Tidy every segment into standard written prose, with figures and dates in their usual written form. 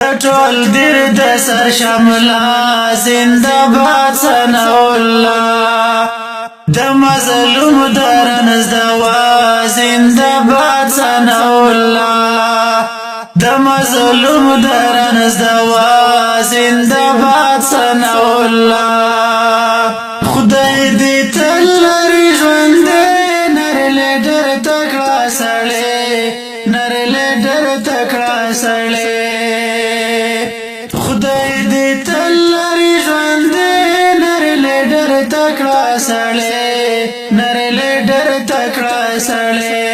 ټول دیر د سر شملا زنده باد ثنا الله د مظلوم درنز دوا زنده باد ثنا الله د مظلوم درنز دوا زنده باد ثنا الله خدای دې تل لري ژوند نر لډر تکړه سړی نر لډر تکړه سړی خدای دې تل لري ژوند نر لډر تکړه سړی نر لډر تکړه سړی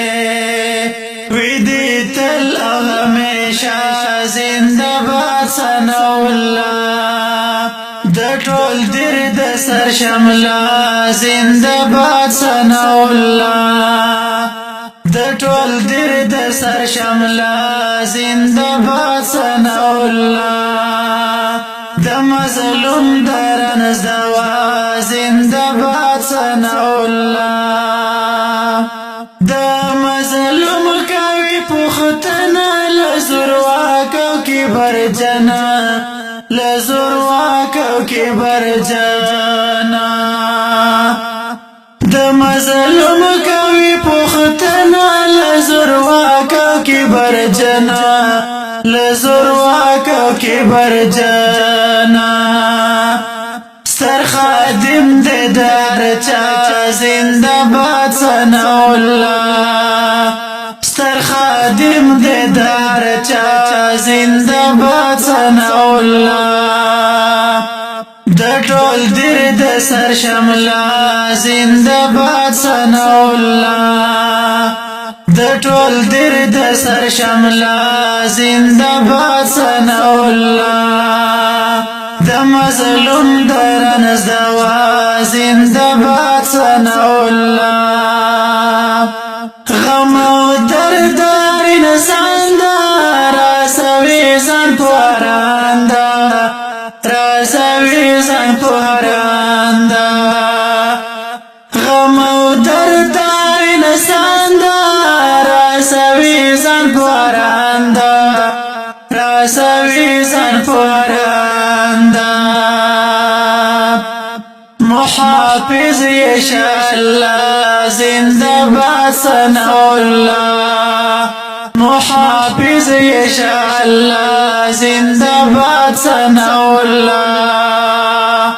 وی دې تل او همیشه زنده باد ثنا الله د ټول دیر د سر شملا زنده باد ثنا الله د ټول دیر د سر شملا زنده باد ثنا الله د مظلوم درنز دوا زنده باد ثنا الله د مظلوم کوي پختنا لزروا کو کی برجنا لزروا کو کی برجنا د مظلوم کوي پختنا لزروا کو کی برجنا لزروا کو کی برجنا سر خادم د درچا زنده باد ثنا الله ستر خادم د درچا زنده باد ثنا الله د ټول دیر د سر شملا زنده باد ثنا الله د ټول دیر د سر شملا زنده باد ثنا الله د مظلوم درنز دوا زنده باد ثنا الله غم او درد نزاندا راسوي ځان پوراندا راسوي ځان پوراندا غم او درد نزاندا راسوي ځان پوراندا راسوي ځان پوراندا محافظ يشاء الله زنده باد ثنا الله محافظ يشاء الله زنده باد ثنا الله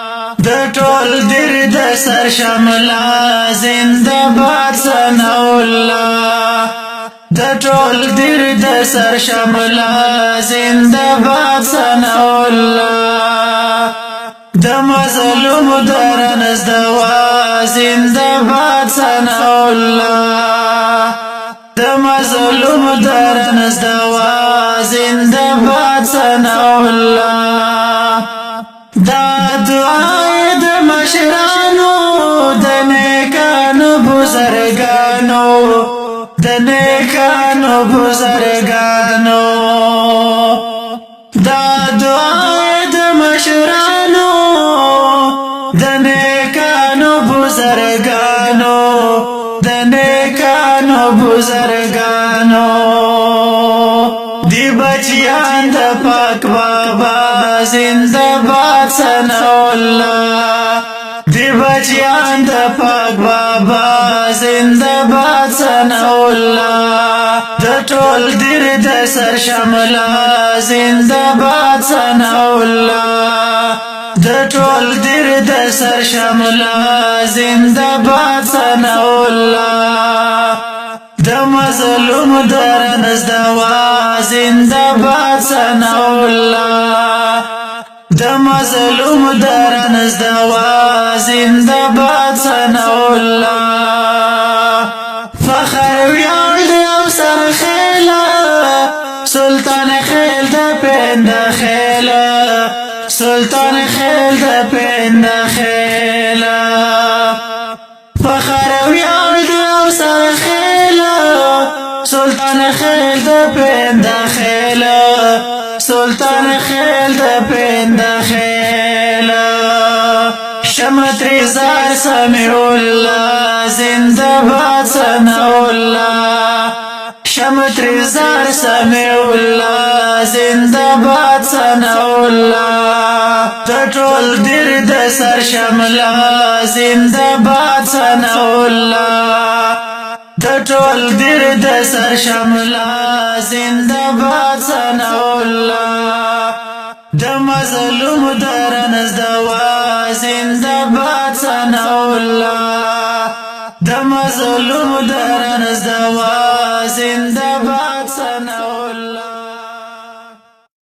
د ټول دیر د سر شملا زنده باد ثنا الله د ټول دیر د سر شملا زنده باد ثنا الله د مظلوم درنز دوا زنده باد ثنا الله د مظلوم درنز دوا زنده باد ثنا الله دا دعای د مشرانو د نیکانو بزرگانو د نیکانو بزرگانو دا دعای د مشرانو د نیکانو بزرگانو د نیکانو بزرگانو دی بچیان د پاک بابا زنده باد ثنا الله دی بچیان د پاک بابا زنده باد ثنا الله د ټول دیر د سر شملا زنده باد ثنا الله د ټول دیر د سر شملا زنده باد ثنا الله د مظلوم درنز دوا زنده باد ثنا الله د مظلوم درنز دوا زنده باد ثنا الله فخر ویاړ دی او سرخیله سلطان خیل د پند خیله سلطان خیل د پند خیله فخر ویاړ دی او سرخیله سلطان خیل د پند خیله سلطان خیل د پند خیله شمتری زار سمیع الله زنده باد ثنا الله شمتری زار سمیع الله زنده باد د ټول دیر د سر شملا زنده باد ثنا الله د ټول دیر د سر شملا زنده باد ثنا الله د مظلوم درنز دوا زنده باد ثنا الله د مظلوم درنز دوا زنده باد ثنا الله